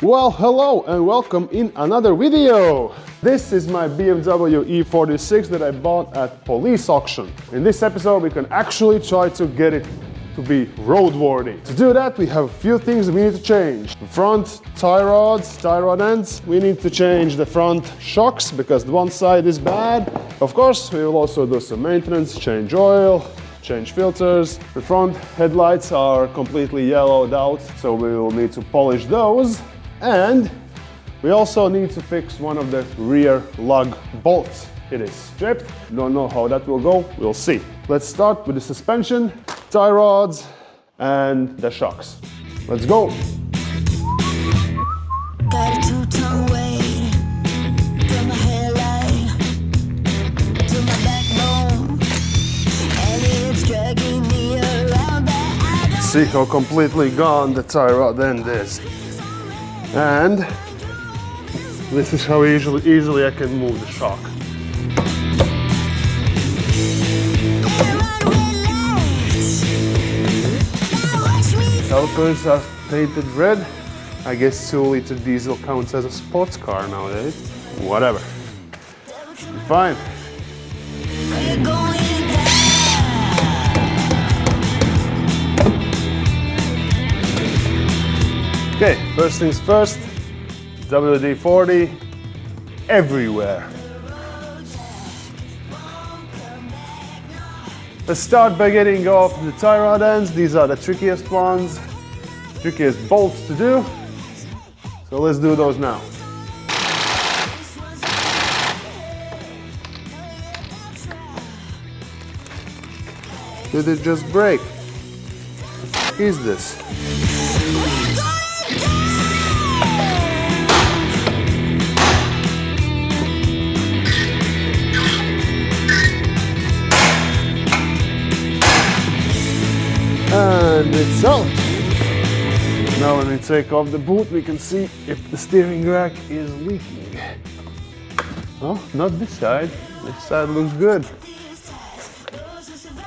Well, hello and welcome in another video. This is my BMW E46 that I bought at police auction. In this episode, we can actually try to get it to be roadworthy. To do that, we have a few things we need to change. The front tie rod ends. We need to change the front shocks because the one side is bad. Of course, we will also do some maintenance, change oil, change filters. The front headlights are completely yellowed out, so we will need to polish those. And we also need to fix one of the rear lug bolts. It is stripped. Don't know how that will go. We'll see. Let's start with the suspension, tie rods, and the shocks. Let's go. Got a two-ton weight from my hairline to my backbone, and it's dragging me around that. See how completely gone the tie rod end is. And this is how easily I can move the shock. Calipers are painted red. I guess 2-liter diesel counts as a sports car nowadays. Whatever. Fine. Okay, first things first, WD-40 everywhere. Let's start by getting off the tie rod ends. These are the trickiest ones, trickiest bolts to do. So let's do those now. Did it just break? What the f is this? And it's out. Now when we take off the boot, we can see if the steering rack is leaking. Oh, not this side. This side looks good.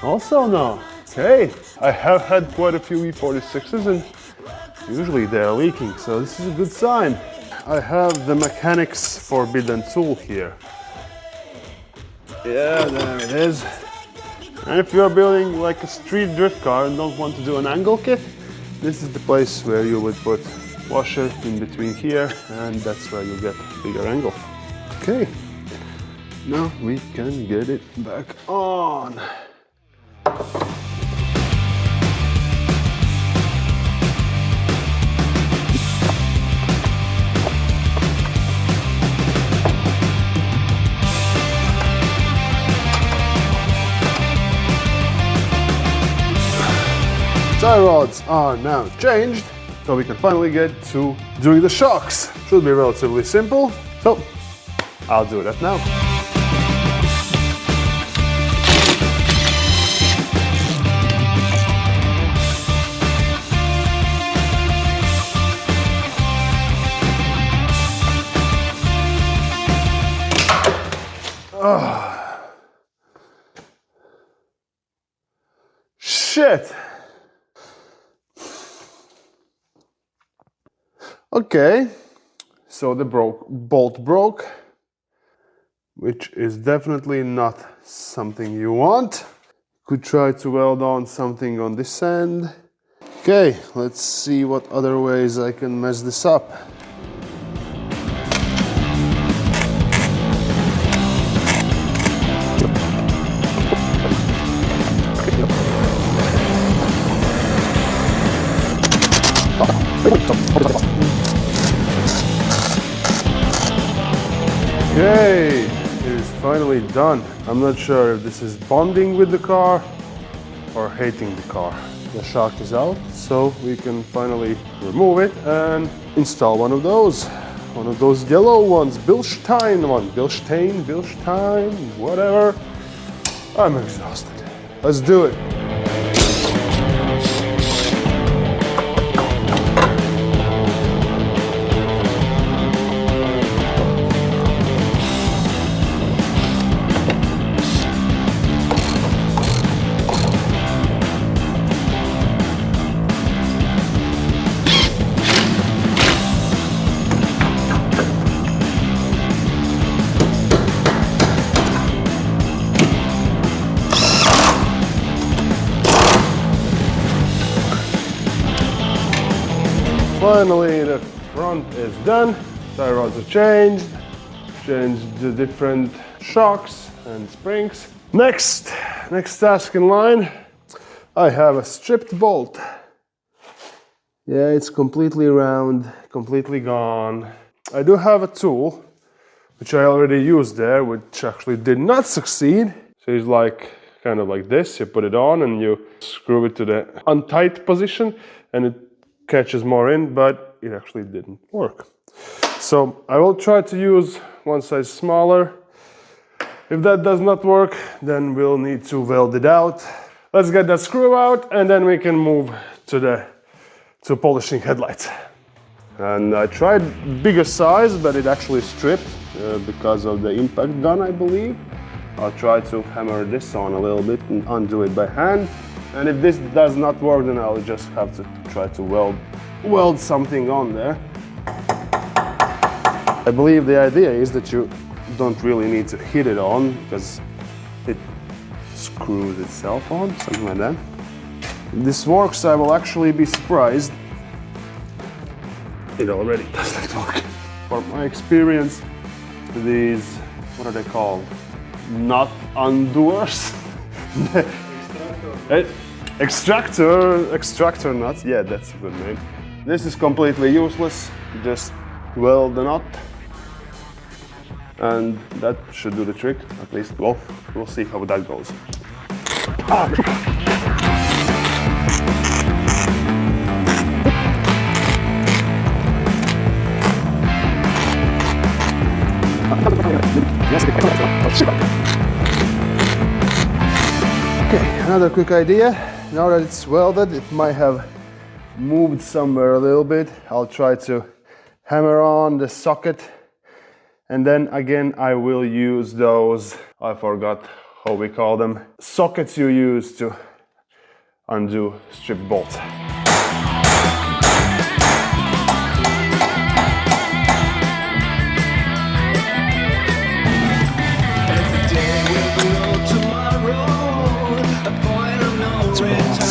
Also no. Okay, I have had quite a few E46s and usually they're leaking, so this is a good sign. I have the mechanic's forbidden tool here. Yeah, there it is. And if you're building like a street drift car and don't want to do an angle kit, this is the place where you would put washer in between here, and that's where you get a bigger angle. Okay, now we can get it back on. Tie rods are now changed, so we can finally get to doing the shocks. Should be relatively simple, so I'll do that now. Shit! Okay, so the bolt broke, which is definitely not something you want. Could try to weld on something on this end. Okay, let's see what other ways I can mess this up. Okay, it is finally done. I'm not sure if this is bonding with the car or hating the car. The shock is out, so we can finally remove it and install one of those yellow ones, Bilstein, whatever. I'm exhausted. Let's do it. finally the front is done. Tie rods are changed the different shocks and springs. Next task in line, I have a stripped bolt. Yeah, it's completely round, completely gone. I do have a tool, which I already used there, which actually did not succeed. So it's like, kind of like this, you put it on and you screw it to the untight position and it catches more in, but it actually didn't work. So I will try to use one size smaller. If that does not work, then we'll need to weld it out. Let's get that screw out and then we can move to polishing headlights. And I tried bigger size, but it actually stripped because of the impact gun, I believe. I'll try to hammer this on a little bit and undo it by hand. And if this does not work, then I'll just have to try to weld something on there. I believe the idea is that you don't really need to hit it on because it screws itself on, something like that. If this works, I will actually be surprised. It already doesn't work. From my experience, these, what are they called? Not undoers? Extractor nuts, yeah, that's a good name. This is completely useless, just weld the knot. And that should do the trick, at least. Well, we'll see how that goes. Okay, another quick idea. Now that it's welded, it might have moved somewhere a little bit. I'll try to hammer on the socket. And then again, I will use those, I forgot how we call them, sockets you use to undo stripped bolts.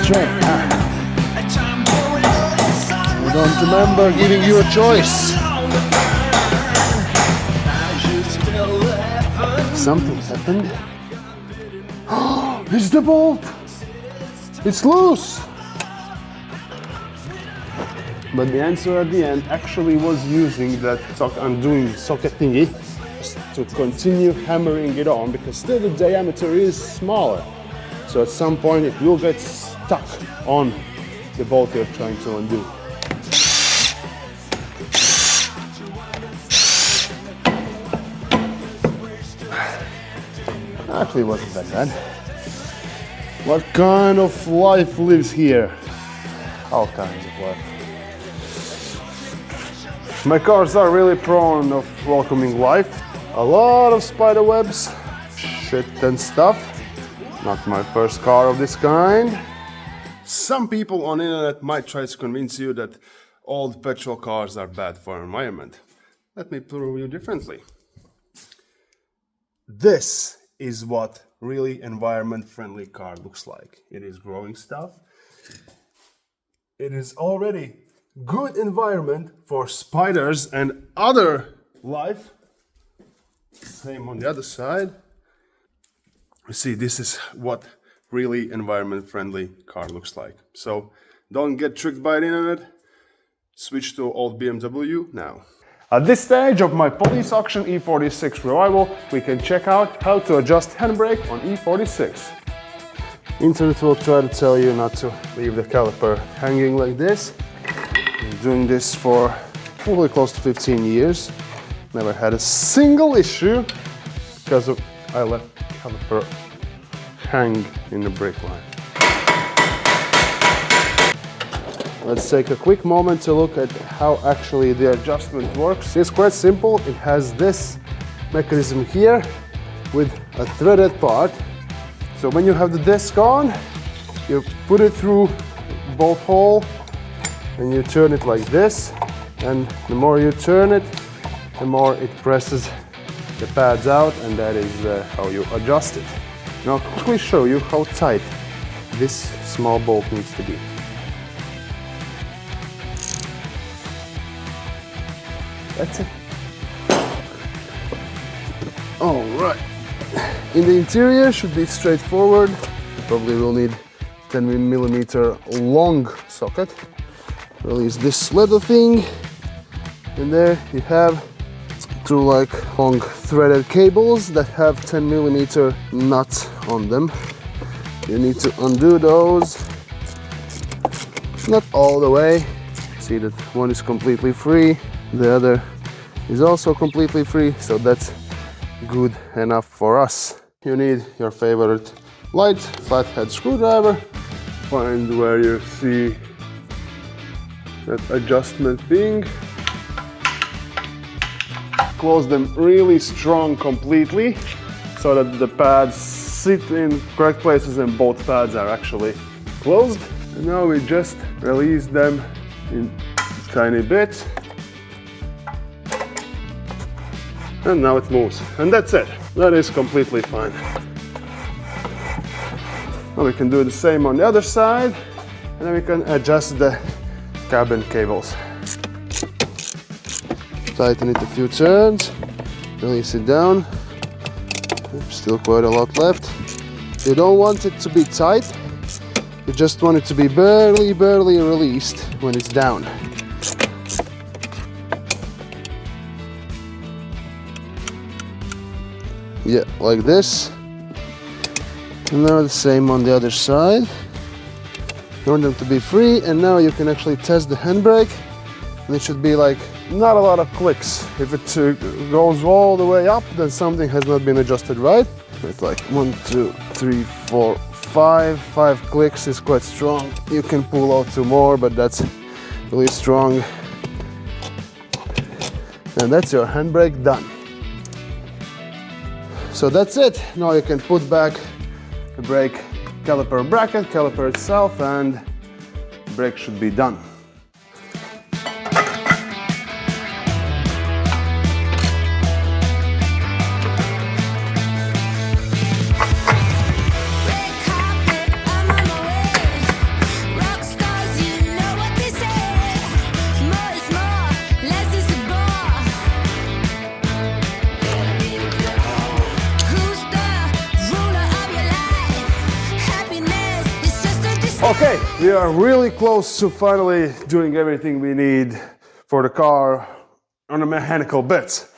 Straight. I don't remember giving you a choice. Something happened. It's the bolt! It's loose! But the answer at the end actually was using that undoing socket thingy to continue hammering it on, because still the diameter is smaller. So at some point it will get stuck on the bolt you're trying to undo. Actually, wasn't that bad. What kind of life lives here? All kinds of life. My cars are really prone of welcoming life. A lot of spider webs, shit and stuff. Not my first car of this kind. Some people on the internet might try to convince you that old petrol cars are bad for the environment. Let me prove you differently. This is what really environment-friendly car looks like. It is growing stuff. It is already good environment for spiders and other life. Same on the other side. You see, this is what really environment-friendly car looks like. So don't get tricked by the internet. Switch to old BMW now. At this stage of my police auction E46 revival, we can check out how to adjust handbrake on E46. Internet will try to tell you not to leave the caliper hanging like this. I'm doing this for probably close to 15 years. Never had a single issue because I left the caliper hang in the brake line. Let's take a quick moment to look at how actually the adjustment works. It's quite simple. It has this mechanism here with a threaded part. So when you have the disc on, you put it through bolt hole and you turn it like this. And the more you turn it, the more it presses the pads out, and that is how you adjust it. Now I'll quickly show you how tight this small bolt needs to be. That's it. All right. In the interior should be straightforward. You probably will need 10mm long socket. Release this leather thing, and there you have two like long threaded cables that have 10mm nuts on them. You need to undo those, not all the way. See that one is completely free, the other is also completely free, so that's good enough for us. You need your favorite light flathead screwdriver. Find where you see that adjustment thing. Close them really strong completely so that the pads sit in correct places and both pads are actually closed. And now we just release them in tiny bits. And now it moves. And that's it. That is completely fine. Now we can do the same on the other side, and then we can adjust the cabin cables. Tighten it a few turns, release it down. Still quite a lot left. You don't want it to be tight, you just want it to be barely released when it's down. Yeah, like this. And now the same on the other side. You want them to be free, and now you can actually test the handbrake, and it should be like not a lot of clicks. If it goes all the way up, then something has not been adjusted right. It's like 1, 2, 3, 4, 5. 5 clicks is quite strong. You can pull out 2 more, but that's really strong. And that's your handbrake done. So that's it. Now you can put back the brake caliper bracket, caliper itself, and the brake should be done. Okay, we are really close to finally doing everything we need for the car on the mechanical bits.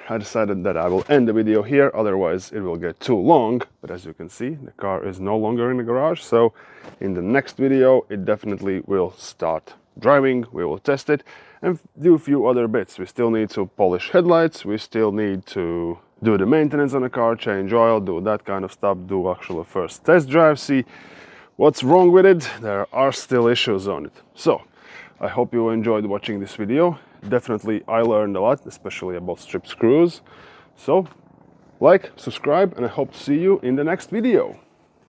I decided that I will end the video here, otherwise it will get too long. But as you can see, the car is no longer in the garage, so in the next video it definitely will start driving. We will test it and do a few other bits. We still need to polish headlights, we still need to do the maintenance on the car, change oil, do that kind of stuff, do actually a first test drive, see what's wrong with it. There are still issues on it. So I hope you enjoyed watching this video. Definitely I learned a lot, especially about strip screws. So like, subscribe, and I hope to see you in the next video.